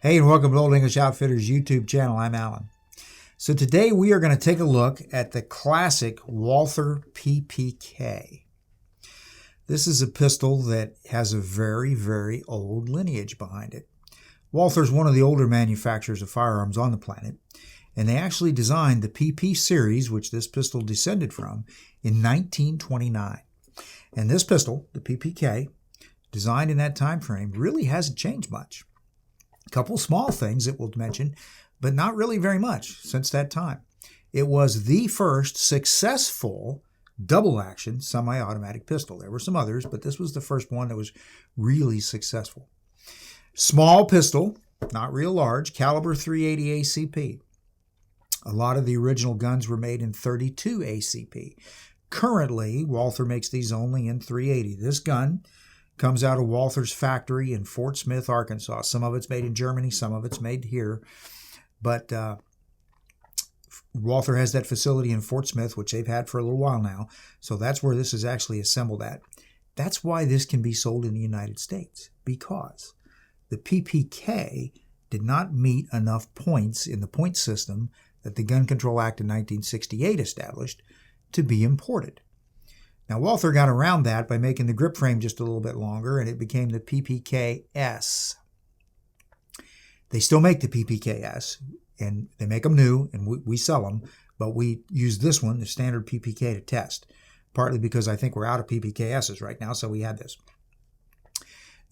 Hey, and welcome to Old English Outfitters YouTube channel. I'm Alan. So today we are going to take a look at the classic Walther PPK. This is a pistol that has a very, very old lineage behind it. Walther's one of the older manufacturers of firearms on the planet, and they actually designed the PP series, which this pistol descended from, in 1929. And this pistol, the PPK, designed in that time frame, really hasn't changed much. A couple small things that we'll mention, but not really very much since that time. It was the first successful double-action semi-automatic pistol. There were some others, but this was the first one that was really successful. Small pistol, not real large, caliber .380 ACP. A lot of the original guns were made in .32 ACP. Currently, Walther makes these only in .380. This gun comes out of Walther's factory in Fort Smith, Arkansas. Some of it's made in Germany, some of it's made here. But Walther has that facility in Fort Smith, which they've had for a little while now. So that's where this is actually assembled at. That's why this can be sold in the United States, because the PPK did not meet enough points in the point system that the Gun Control Act of 1968 established to be imported. Now, Walther got around that by making the grip frame just a little bit longer, and it became the PPK-S. They still make the PPK-S, and they make them new, and we sell them, but we use this one, the standard PPK, to test, partly because I think we're out of PPK-S's right now, so we had this.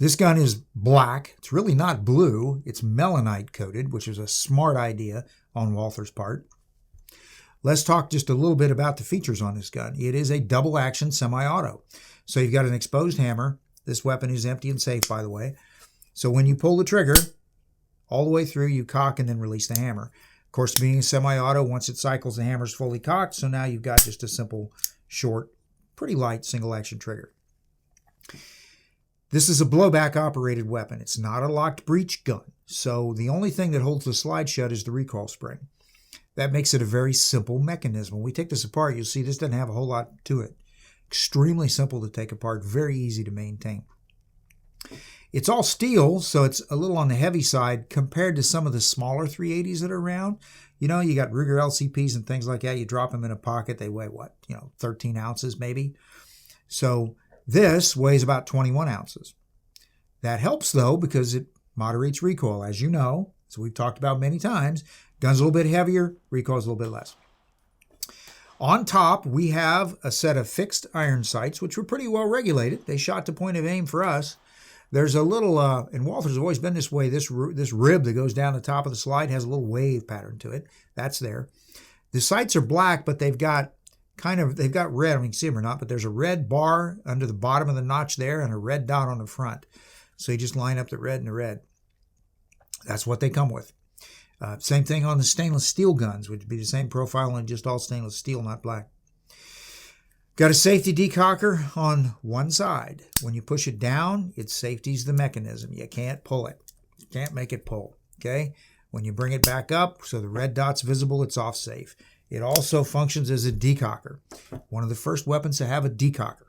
This gun is black. It's really not blue. It's melanite coated, which is a smart idea on Walther's part. Let's talk just a little bit about the features on this gun. It is a double-action semi-auto. So you've got an exposed hammer. This weapon is empty and safe, by the way. So when you pull the trigger, all the way through, you cock and then release the hammer. Of course, being a semi-auto, once it cycles, the hammer's fully cocked. So now you've got just a simple, short, pretty light single-action trigger. This is a blowback-operated weapon. It's not a locked breech gun. So the only thing that holds the slide shut is the recoil spring. That makes it a very simple mechanism. When we take this apart, you'll see this doesn't have a whole lot to it. Extremely simple to take apart, very easy to maintain. It's all steel, so it's a little on the heavy side compared to some of the smaller .380s that are around. You know, you got Ruger LCPs and things like that. You drop them in a pocket, they weigh what, 13 ounces maybe. So this weighs about 21 ounces. That helps, though, because it moderates recoil, as you know, as we've talked about many times. Gun's a little bit heavier, recoil's a little bit less. On top, we have a set of fixed iron sights, which were pretty well regulated. They shot to point of aim for us. There's a little, and Walther's always been this way, this rib that goes down the top of the slide has a little wave pattern to it. That's there. The sights are black, but they've got red, I mean, you can see them or not, but there's a red bar under the bottom of the notch there and a red dot on the front. So you just line up the red and the red. That's what they come with. Same thing on the stainless steel guns, which would be the same profile and just all stainless steel, not black. Got a safety decocker on one side. When you push it down, it safeties the mechanism. You can't pull it. You can't make it pull, okay? When you bring it back up, so the red dot's visible, it's off safe. It also functions as a decocker. One of the first weapons to have a decocker.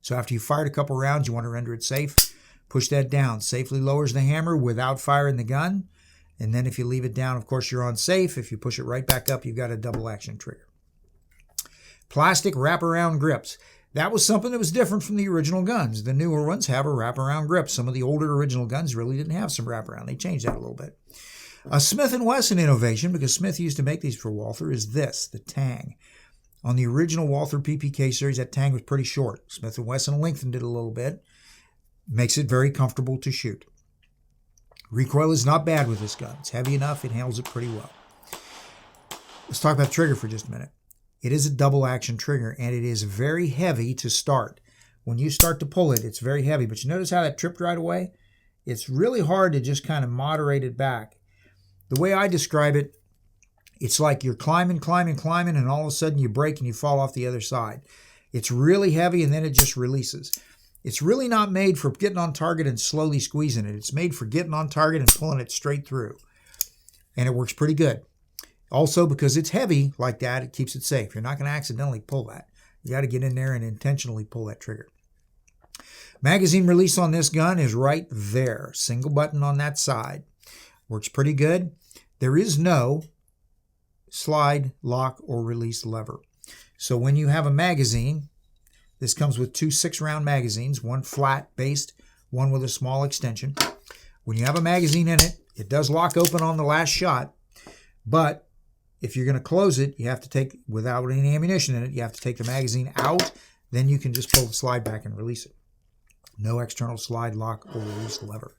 So after you fired a couple rounds, you want to render it safe, push that down. Safely lowers the hammer without firing the gun. And then if you leave it down, of course, you're on safe. If you push it right back up, you've got a double-action trigger. Plastic wraparound grips. That was something that was different from the original guns. The newer ones have a wraparound grip. Some of the older original guns really didn't have some wraparound. They changed that a little bit. A Smith & Wesson innovation, because Smith used to make these for Walther, is this, the tang. On the original Walther PPK series, that tang was pretty short. Smith & Wesson lengthened it a little bit. Makes it very comfortable to shoot. Recoil is not bad with this gun. It's heavy enough. It handles it pretty well. Let's talk about the trigger for just a minute. It is a double-action trigger, and it is very heavy to start. When you start to pull it, it's very heavy. But you notice how that tripped right away? It's really hard to just kind of moderate it back. The way I describe it, it's like you're climbing, and all of a sudden you break and you fall off the other side. It's really heavy, and then it just releases. It's really not made for getting on target and slowly squeezing it. It's made for getting on target and pulling it straight through. And it works pretty good. Also, because it's heavy like that, it keeps it safe. You're not going to accidentally pull that. You got to get in there and intentionally pull that trigger. Magazine release on this gun is right there. Single button on that side. Works pretty good. There is no slide, lock, or release lever. So when you have a magazine, this comes with 2 6-round magazines, one flat-based, one with a small extension. When you have a magazine in it, it does lock open on the last shot, but if you're going to close it, you have to take, without any ammunition in it, you have to take the magazine out, then you can just pull the slide back and release it. No external slide, lock, or release lever.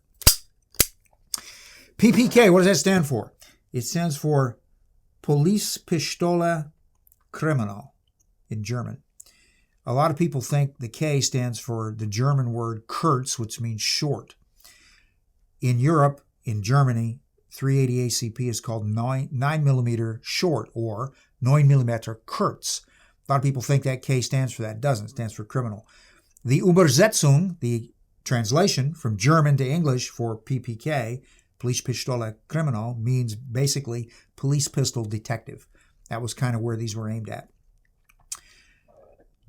PPK, what does that stand for? It stands for Police-Pistole Kriminal in German. A lot of people think the K stands for the German word kurz, which means short. In Europe, in Germany, 380 ACP is called 9mm short, or 9mm kurz. A lot of people think that K stands for that. It doesn't. It stands for criminal. The Übersetzung, the translation from German to English for PPK, Police-Pistole Kriminal, means basically police pistol detective. That was kind of where these were aimed at.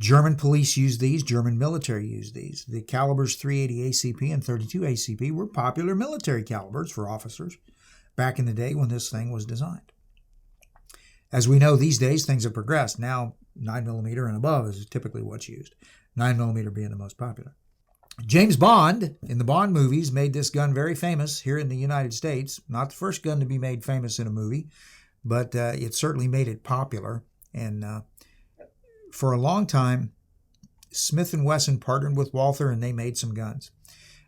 German police used these. German military used these. The calibers 380 ACP and 32 ACP were popular military calibers for officers back in the day when this thing was designed. As we know these days, things have progressed. Now, 9mm and above is typically what's used, 9mm being the most popular. James Bond, in the Bond movies, made this gun very famous here in the United States. Not the first gun to be made famous in a movie, but it certainly made it popular. And for a long time, Smith & Wesson partnered with Walther, and they made some guns.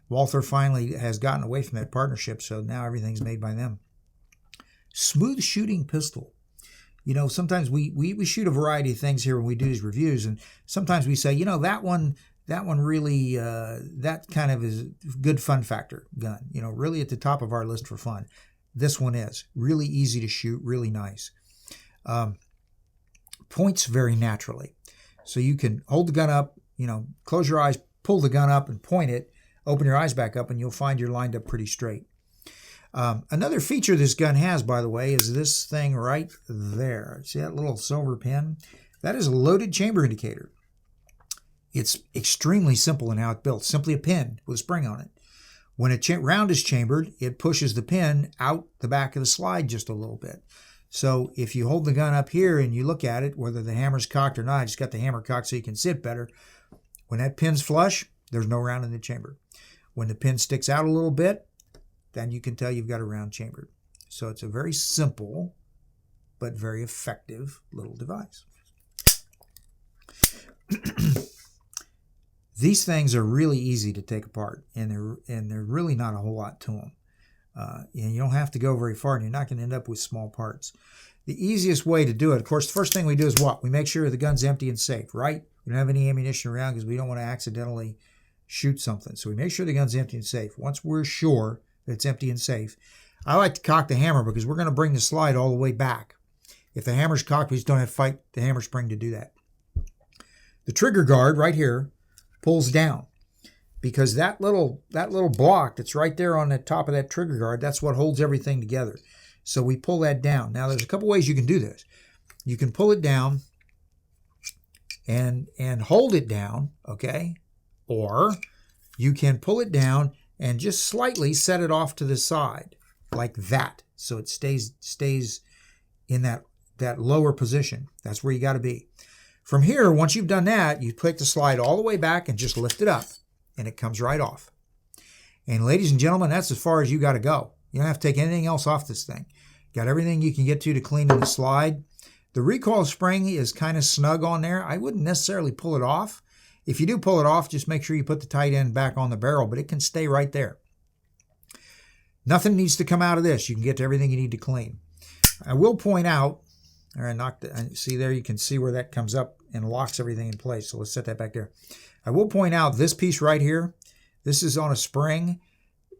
Walther finally has gotten away from that partnership, so now everything's made by them. Smooth shooting pistol. You know, sometimes we shoot a variety of things here when we do these reviews, and sometimes we say, you know, that one really, that kind of is good fun factor gun. You know, really at the top of our list for fun. This one is really easy to shoot, really nice. Points very naturally. So you can hold the gun up, you know, close your eyes, pull the gun up and point it, open your eyes back up, and you'll find you're lined up pretty straight. Another feature this gun has, by the way, is this thing right there. See that little silver pin? That is a loaded chamber indicator. It's extremely simple in how it's built. Simply a pin with a spring on it. When a round is chambered, it pushes the pin out the back of the slide just a little bit. So if you hold the gun up here and you look at it, whether the hammer's cocked or not, I just got the hammer cocked so you can sit better. When that pin's flush, there's no round in the chamber. When the pin sticks out a little bit, then you can tell you've got a round chambered. So it's a very simple but very effective little device. These things are really easy to take apart, and they're really not a whole lot to them. And you don't have to go very far, and you're not going to end up with small parts. The easiest way to do it, of course, the first thing we do is what? We make sure the gun's empty and safe, right? We don't have any ammunition around because we don't want to accidentally shoot something. So we make sure the gun's empty and safe. Once we're sure that it's empty and safe, I like to cock the hammer because we're going to bring the slide all the way back. If the hammer's cocked, we just don't have to fight the hammer spring to do that. The trigger guard right here pulls down because that little block that's right there on the top of that trigger guard, that's what holds everything together. So we pull that down. Now there's a couple ways you can do this. You can pull it down and hold it down, okay? Or you can pull it down and just slightly set it off to the side like that, so it stays in that lower position. That's where you got to be. From here, once you've done that, you take the slide all the way back and just lift it up, and it comes right off. And ladies and gentlemen, that's as far as you got to go. You don't have to take anything else off this thing. Got everything you can get to clean in the slide. The recoil spring is kind of snug on there. I wouldn't necessarily pull it off. If you do pull it off, just make sure you put the tight end back on the barrel, but it can stay right there. Nothing needs to come out of this. You can get to everything you need to clean. I will point out, all right, see there, you can see where that comes up and locks everything in place. So let's set that back there. I will point out this piece right here. This is on a spring.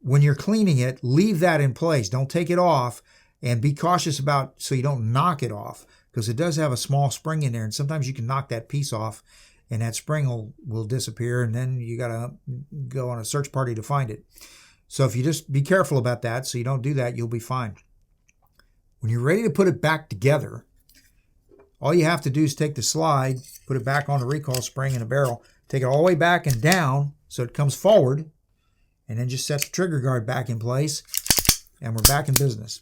When you're cleaning it, leave that in place. Don't take it off, and be cautious about so you don't knock it off, because it does have a small spring in there, and sometimes you can knock that piece off and that spring will disappear, and then you got to go on a search party to find it. So if you just be careful about that so you don't do that, you'll be fine. When you're ready to put it back together, all you have to do is take the slide, put it back on the recoil spring in the barrel, take it all the way back and down so it comes forward, and then just set the trigger guard back in place, and we're back in business.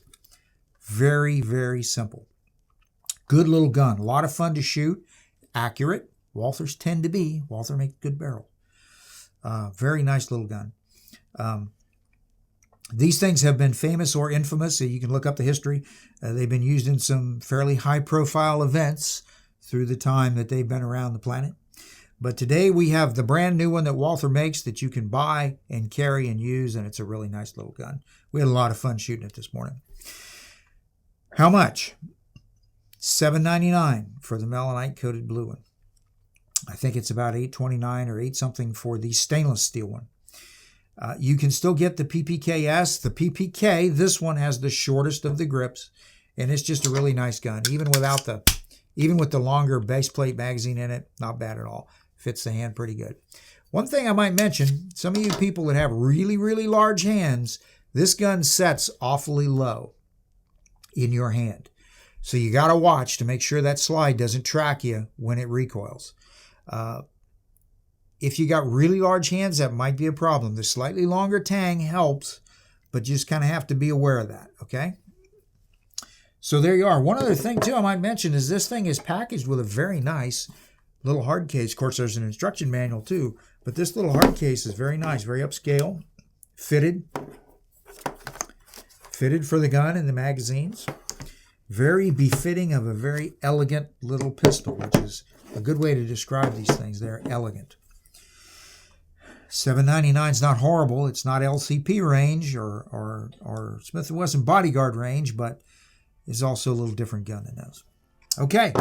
Very, very simple. Good little gun. A lot of fun to shoot. Accurate. Walthers tend to be. Walther makes good barrel. Very nice little gun. These things have been famous or infamous. So you can look up the history. They've been used in some fairly high-profile events through the time that they've been around the planet. But today we have the brand new one that Walther makes that you can buy and carry and use, and it's a really nice little gun. We had a lot of fun shooting it this morning. How much? $7.99 for the melanite-coated blue one. I think it's about $8.29 or $8 something for the stainless steel one. You can still get the PPKS. The PPK, this one has the shortest of the grips, and it's just a really nice gun. Even with the longer base plate magazine in it, not bad at all. Fits the hand pretty good. One thing I might mention, some of you people that have really, really large hands, this gun sets awfully low in your hand. So you got to watch to make sure that slide doesn't track you when it recoils. If you got really large hands, that might be a problem. The slightly longer tang helps, but you just kind of have to be aware of that, okay? So there you are. One other thing, too, I might mention is this thing is packaged with a very nice little hard case. Of course, there's an instruction manual, too, but this little hard case is very nice, very upscale, fitted for the gun and the magazines. Very befitting of a very elegant little pistol, which is a good way to describe these things. They're elegant. $7.99 is not horrible. It's not LCP range or Smith & Wesson Bodyguard range, but it's also a little different gun than those. Okay.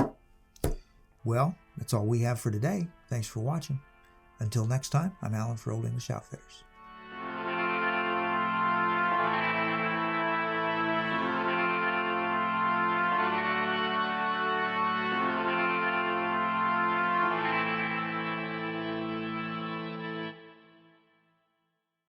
Well, that's all we have for today. Thanks for watching. Until next time, I'm Alan for Old English Outfitters.